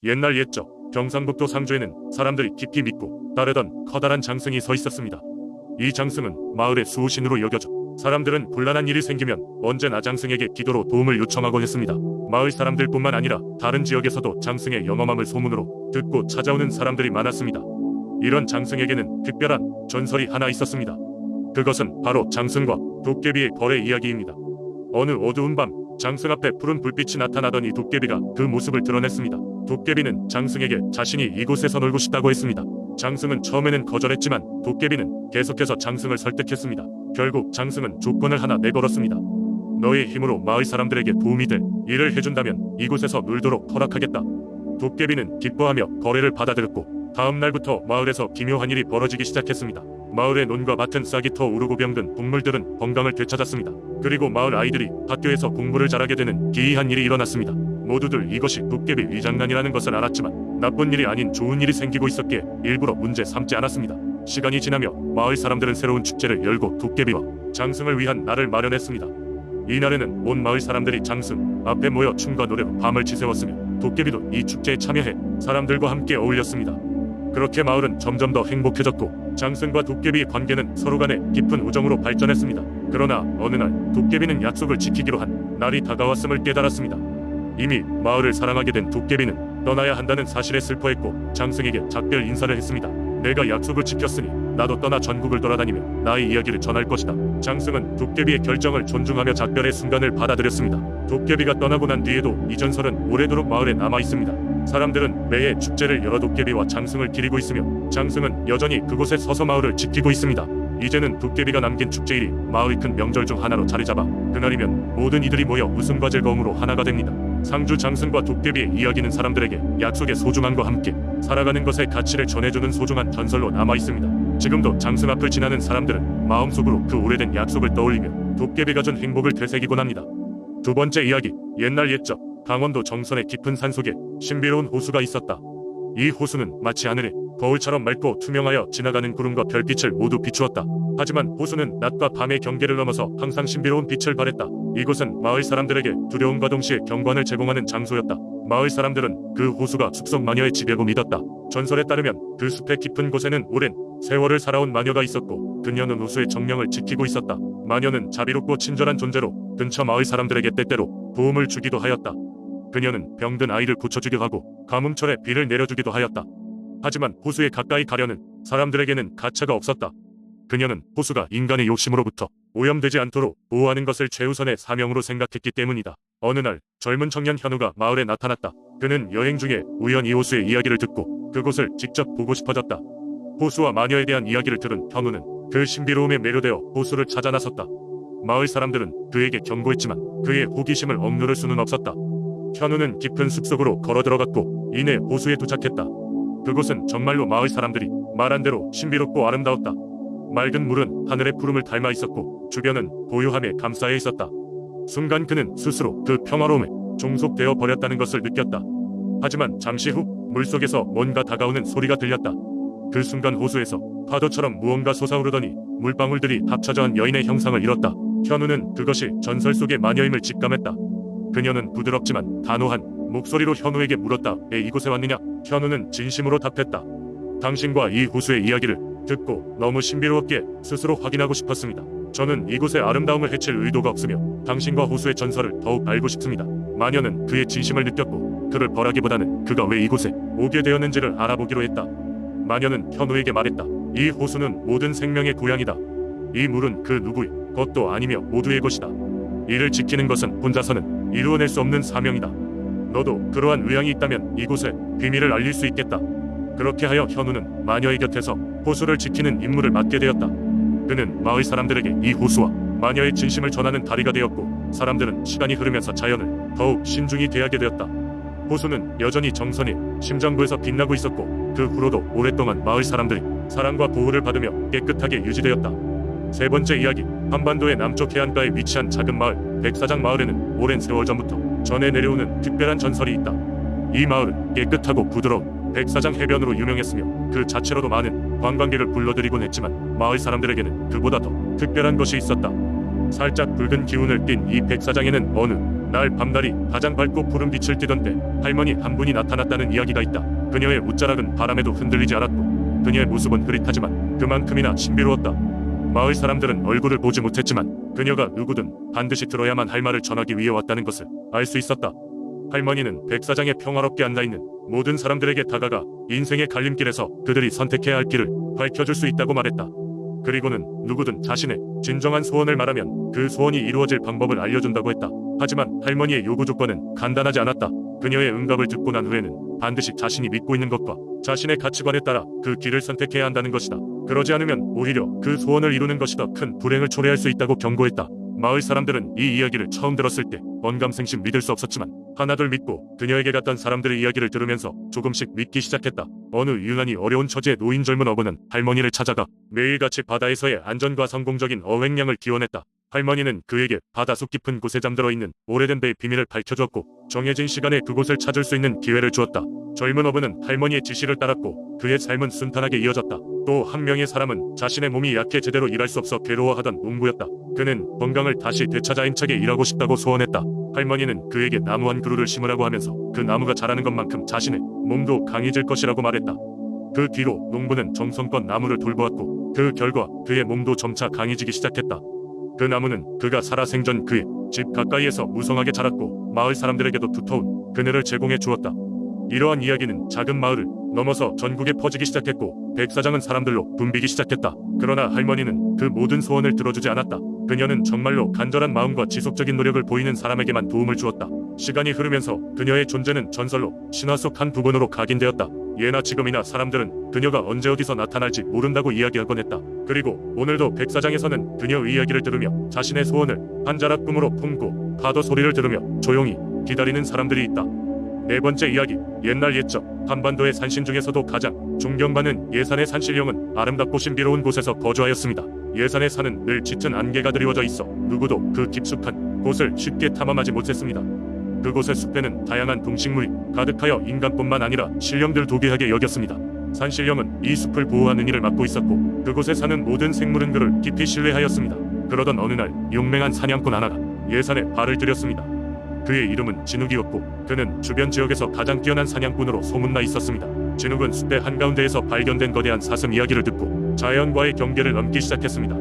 옛날 옛적 경상북도 상주에는 사람들이 깊이 믿고 따르던 커다란 장승이 서 있었습니다. 이 장승은 마을의 수호신으로 여겨져 사람들은 곤란한 일이 생기면 언제나 장승에게 기도로 도움을 요청하곤 했습니다. 마을 사람들뿐만 아니라 다른 지역에서도 장승의 영험함을 소문으로 듣고 찾아오는 사람들이 많았습니다. 이런 장승에게는 특별한 전설이 하나 있었습니다. 그것은 바로 장승과 도깨비의 거래 이야기입니다. 어느 어두운 밤 장승 앞에 푸른 불빛이 나타나더니 도깨비가 그 모습을 드러냈습니다. 도깨비는 장승에게 자신이 이곳에서 놀고 싶다고 했습니다. 장승은 처음에는 거절했지만 도깨비는 계속해서 장승을 설득했습니다. 결국 장승은 조건을 하나 내걸었습니다. 너의 힘으로 마을 사람들에게 도움이 될 일을 해준다면 이곳에서 놀도록 허락하겠다. 도깨비는 기뻐하며 거래를 받아들였고 다음 날부터 마을에서 기묘한 일이 벌어지기 시작했습니다. 마을의 논과 밭은 싹이 터 오르고 병든 동물들은 건강을 되찾았습니다. 그리고 마을 아이들이 학교에서 공부를 잘하게 되는 기이한 일이 일어났습니다. 모두들 이것이 도깨비 위장난이라는 것을 알았지만 나쁜 일이 아닌 좋은 일이 생기고 있었기에 일부러 문제 삼지 않았습니다. 시간이 지나며 마을 사람들은 새로운 축제를 열고 도깨비와 장승을 위한 날을 마련했습니다. 이날에는 온 마을 사람들이 장승 앞에 모여 춤과 노래로 밤을 지새웠으며 도깨비도 이 축제에 참여해 사람들과 함께 어울렸습니다. 그렇게 마을은 점점 더 행복해졌고 장승과 도깨비의 관계는 서로 간에 깊은 우정으로 발전했습니다. 그러나 어느 날 도깨비는 약속을 지키기로 한 날이 다가왔음을 깨달았습니다. 이미 마을을 사랑하게 된 도깨비는 떠나야 한다는 사실에 슬퍼했고 장승에게 작별 인사를 했습니다. 내가 약속을 지켰으니 나도 떠나 전국을 돌아다니며 나의 이야기를 전할 것이다. 장승은 도깨비의 결정을 존중하며 작별의 순간을 받아들였습니다. 도깨비가 떠나고 난 뒤에도 이 전설은 오래도록 마을에 남아 있습니다. 사람들은 매해 축제를 열어 도깨비와 장승을 기리고 있으며 장승은 여전히 그곳에 서서 마을을 지키고 있습니다. 이제는 도깨비가 남긴 축제일이 마을의 큰 명절 중 하나로 자리잡아 그날이면 모든 이들이 모여 웃음과 즐거움으로 하나가 됩니다. 상주 장승과 도깨비의 이야기는 사람들에게 약속의 소중함과 함께 살아가는 것의 가치를 전해주는 소중한 전설로 남아있습니다. 지금도 장승 앞을 지나는 사람들은 마음속으로 그 오래된 약속을 떠올리며 도깨비가 준 행복을 되새기곤 합니다. 두 번째 이야기, 옛날 옛적 강원도 정선의 깊은 산속에 신비로운 호수가 있었다. 이 호수는 마치 하늘에 거울처럼 맑고 투명하여 지나가는 구름과 별빛을 모두 비추었다. 하지만 호수는 낮과 밤의 경계를 넘어서 항상 신비로운 빛을 발했다. 이곳은 마을 사람들에게 두려움과 동시에 경관을 제공하는 장소였다. 마을 사람들은 그 호수가 숲속 마녀의 집이라고 믿었다. 전설에 따르면 그 숲의 깊은 곳에는 오랜 세월을 살아온 마녀가 있었고 그녀는 호수의 정령을 지키고 있었다. 마녀는 자비롭고 친절한 존재로 근처 마을 사람들에게 때때로 도움을 주기도 하였다. 그녀는 병든 아이를 고쳐주기도 하고 가뭄철에 비를 내려주기도 하였다. 하지만 호수에 가까이 가려는 사람들에게는 가차가 없었다. 그녀는 호수가 인간의 욕심으로부터 오염되지 않도록 보호하는 것을 최우선의 사명으로 생각했기 때문이다. 어느 날 젊은 청년 현우가 마을에 나타났다. 그는 여행 중에 우연히 호수의 이야기를 듣고 그곳을 직접 보고 싶어졌다. 호수와 마녀에 대한 이야기를 들은 현우는 그 신비로움에 매료되어 호수를 찾아 나섰다. 마을 사람들은 그에게 경고했지만 그의 호기심을 억누를 수는 없었다. 현우는 깊은 숲속으로 걸어 들어갔고 이내 호수에 도착했다. 그곳은 정말로 마을 사람들이 말한 대로 신비롭고 아름다웠다. 맑은 물은 하늘의 푸름을 닮아 있었고 주변은 고요함에 감싸여 있었다. 순간 그는 스스로 그 평화로움에 종속되어 버렸다는 것을 느꼈다. 하지만 잠시 후 물속에서 뭔가 다가오는 소리가 들렸다. 그 순간 호수에서 파도처럼 무언가 솟아오르더니 물방울들이 합쳐져한 여인의 형상을 이뤘다. 현우는 그것이 전설 속의 마녀임을 직감했다. 그녀는 부드럽지만 단호한 목소리로 현우에게 물었다. 왜 이곳에 왔느냐? 현우는 진심으로 답했다. 당신과 이 호수의 이야기를 듣고 너무 신비로웠기에 스스로 확인하고 싶었습니다. 저는 이곳의 아름다움을 해칠 의도가 없으며 당신과 호수의 전설을 더욱 알고 싶습니다. 마녀는 그의 진심을 느꼈고 그를 벌하기보다는 그가 왜 이곳에 오게 되었는지를 알아보기로 했다. 마녀는 현우에게 말했다. 이 호수는 모든 생명의 고향이다. 이 물은 그 누구의 것도 아니며 모두의 것이다. 이를 지키는 것은 혼자서는 이루어낼 수 없는 사명이다. 너도 그러한 의향이 있다면 이곳에 비밀을 알릴 수 있겠다. 그렇게 하여 현우는 마녀의 곁에서 호수를 지키는 임무를 맡게 되었다. 그는 마을 사람들에게 이 호수와 마녀의 진심을 전하는 다리가 되었고 사람들은 시간이 흐르면서 자연을 더욱 신중히 대하게 되었다. 호수는 여전히 정선의 심장부에서 빛나고 있었고 그 후로도 오랫동안 마을 사람들이 사랑과 보호를 받으며 깨끗하게 유지되었다. 세 번째 이야기, 한반도의 남쪽 해안가에 위치한 작은 마을 백사장 마을에는 오랜 세월 전부터 전해 내려오는 특별한 전설이 있다. 이 마을은 깨끗하고 부드러운 백사장 해변으로 유명했으며 그 자체로도 많은 관광객을 불러들이곤 했지만 마을 사람들에게는 그보다 더 특별한 것이 있었다. 살짝 붉은 기운을 띤 이 백사장에는 어느 날 밤달이 가장 밝고 푸른 빛을 띠던 때 할머니 한 분이 나타났다는 이야기가 있다. 그녀의 옷자락은 바람에도 흔들리지 않았고 그녀의 모습은 흐릿하지만 그만큼이나 신비로웠다. 마을 사람들은 얼굴을 보지 못했지만 그녀가 누구든 반드시 들어야만 할 말을 전하기 위해 왔다는 것을 알 수 있었다. 할머니는 백사장에 평화롭게 앉아있는 모든 사람들에게 다가가 인생의 갈림길에서 그들이 선택해야 할 길을 밝혀줄 수 있다고 말했다. 그리고는 누구든 자신의 진정한 소원을 말하면 그 소원이 이루어질 방법을 알려준다고 했다. 하지만 할머니의 요구 조건은 간단하지 않았다. 그녀의 응답을 듣고 난 후에는 반드시 자신이 믿고 있는 것과 자신의 가치관에 따라 그 길을 선택해야 한다는 것이다. 그러지 않으면 오히려 그 소원을 이루는 것이 더 큰 불행을 초래할 수 있다고 경고했다. 마을 사람들은 이 이야기를 처음 들었을 때 언감생심 믿을 수 없었지만 하나둘 믿고 그녀에게 갔던 사람들의 이야기를 들으면서 조금씩 믿기 시작했다. 어느 유난히 어려운 처지에 놓인 젊은 어부는 할머니를 찾아가 매일같이 바다에서의 안전과 성공적인 어획량을 기원했다. 할머니는 그에게 바다속 깊은 곳에 잠들어 있는 오래된 배의 비밀을 밝혀주었고 정해진 시간에 그곳을 찾을 수 있는 기회를 주었다. 젊은 어부는 할머니의 지시를 따랐고 그의 삶은 순탄하게 이어졌다. 또 한 명의 사람은 자신의 몸이 약해 제대로 일할 수 없어 괴로워하던 농부였다. 그는 건강을 다시 되찾아 힘차게 일하고 싶다고 소원했다. 할머니는 그에게 나무 한 그루를 심으라고 하면서 그 나무가 자라는 것만큼 자신의 몸도 강해질 것이라고 말했다. 그 뒤로 농부는 정성껏 나무를 돌보았고 그 결과 그의 몸도 점차 강해지기 시작했다. 그 나무는 그가 살아생전 그의 집 가까이에서 무성하게 자랐고 마을 사람들에게도 두터운 그늘을 제공해 주었다. 이러한 이야기는 작은 마을을 넘어서 전국에 퍼지기 시작했고 백사장은 사람들로 붐비기 시작했다. 그러나 할머니는 그 모든 소원을 들어주지 않았다. 그녀는 정말로 간절한 마음과 지속적인 노력을 보이는 사람에게만 도움을 주었다. 시간이 흐르면서 그녀의 존재는 전설로 신화 속 한 부분으로 각인되었다. 예나 지금이나 사람들은 그녀가 언제 어디서 나타날지 모른다고 이야기하곤 했다. 그리고 오늘도 백사장에서는 그녀의 이야기를 들으며 자신의 소원을 한 자락 꿈으로 품고 파도 소리를 들으며 조용히 기다리는 사람들이 있다. 네 번째 이야기, 옛날 옛적 한반도의 산신 중에서도 가장 존경받는 예산의 산신령은 아름답고 신비로운 곳에서 거주하였습니다. 예산의 산은 늘 짙은 안개가 드리워져 있어 누구도 그 깊숙한 곳을 쉽게 탐험하지 못했습니다. 그곳의 숲에는 다양한 동식물이 가득하여 인간뿐만 아니라 신령들도 귀하게 여겼습니다. 산신령은 이 숲을 보호하는 일을 맡고 있었고 그곳에 사는 모든 생물은 그를 깊이 신뢰하였습니다. 그러던 어느 날 용맹한 사냥꾼 하나가 예산에 발을 들였습니다. 그의 이름은 진욱이었고 그는 주변 지역에서 가장 뛰어난 사냥꾼으로 소문나 있었습니다. 진욱은 숲의 한가운데에서 발견된 거대한 사슴 이야기를 듣고 자연과의 경계를 넘기 시작했습니다.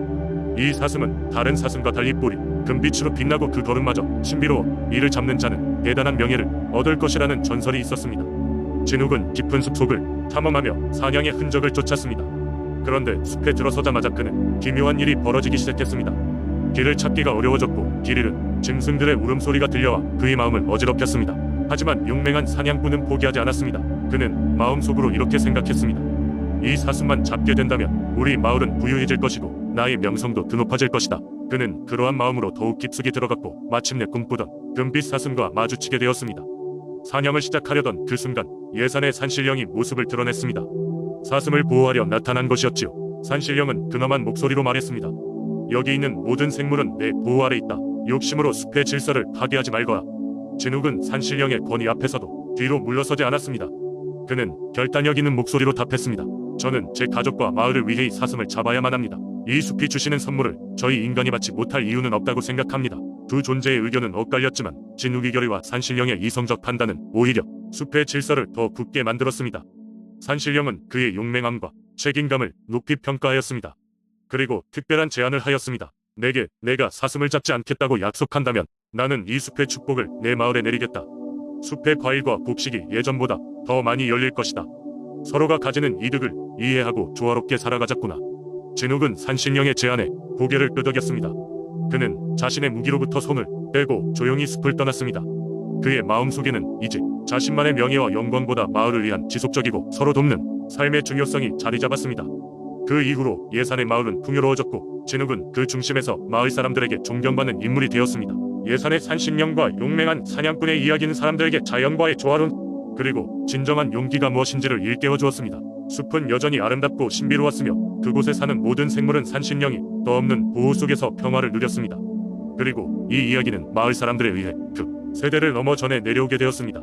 이 사슴은 다른 사슴과 달리 뿔이 금빛으로 빛나고 그 걸음마저 신비로워 이를 잡는 자는 대단한 명예를 얻을 것이라는 전설이 있었습니다. 진욱은 깊은 숲속을 탐험하며 사냥의 흔적을 쫓았습니다. 그런데 숲에 들어서자마자 그는 기묘한 일이 벌어지기 시작했습니다. 길을 찾기가 어려워졌고 길 잃은 짐승들의 울음소리가 들려와 그의 마음을 어지럽게 했습니다. 하지만 용맹한 사냥꾼은 포기하지 않았습니다. 그는 마음속으로 이렇게 생각했습니다. 이 사슴만 잡게 된다면 우리 마을은 부유해질 것이고 나의 명성도 드높아질 것이다. 그는 그러한 마음으로 더욱 깊숙이 들어갔고 마침내 꿈꾸던 금빛 사슴과 마주치게 되었습니다. 사냥을 시작하려던 그 순간 예산의 산신령이 모습을 드러냈습니다. 사슴을 보호하려 나타난 것이었지요. 산신령은 근엄한 목소리로 말했습니다. 여기 있는 모든 생물은 내 보호 아래 있다. 욕심으로 숲의 질서를 파괴하지 말거라. 진욱은 산신령의 권위 앞에서도 뒤로 물러서지 않았습니다. 그는 결단력 있는 목소리로 답했습니다. 저는 제 가족과 마을을 위해 이 사슴을 잡아야만 합니다. 이 숲이 주시는 선물을 저희 인간이 받지 못할 이유는 없다고 생각합니다. 두 존재의 의견은 엇갈렸지만 진욱이 결의와 산신령의 이성적 판단은 오히려 숲의 질서를 더 굳게 만들었습니다. 산신령은 그의 용맹함과 책임감을 높이 평가하였습니다. 그리고 특별한 제안을 하였습니다. 내게 내가 사슴을 잡지 않겠다고 약속한다면 나는 이 숲의 축복을 내 마을에 내리겠다. 숲의 과일과 곡식이 예전보다 더 많이 열릴 것이다. 서로가 가지는 이득을 이해하고 조화롭게 살아가자꾸나. 진욱은 산신령의 제안에 고개를 끄덕였습니다. 그는 자신의 무기로부터 손을 떼고 조용히 숲을 떠났습니다. 그의 마음속에는 이제 자신만의 명예와 영광보다 마을을 위한 지속적이고 서로 돕는 삶의 중요성이 자리 잡았습니다. 그 이후로 예산의 마을은 풍요로워졌고 진욱은 그 중심에서 마을 사람들에게 존경받는 인물이 되었습니다. 예산의 산신령과 용맹한 사냥꾼의 이야기는 사람들에게 자연과의 조화로움 그리고 진정한 용기가 무엇인지를 일깨워 주었습니다. 숲은 여전히 아름답고 신비로웠으며 그곳에 사는 모든 생물은 산신령이 더 없는 보호 속에서 평화를 누렸습니다. 그리고 이 이야기는 마을 사람들에 의해 그 세대를 넘어 전해 내려오게 되었습니다.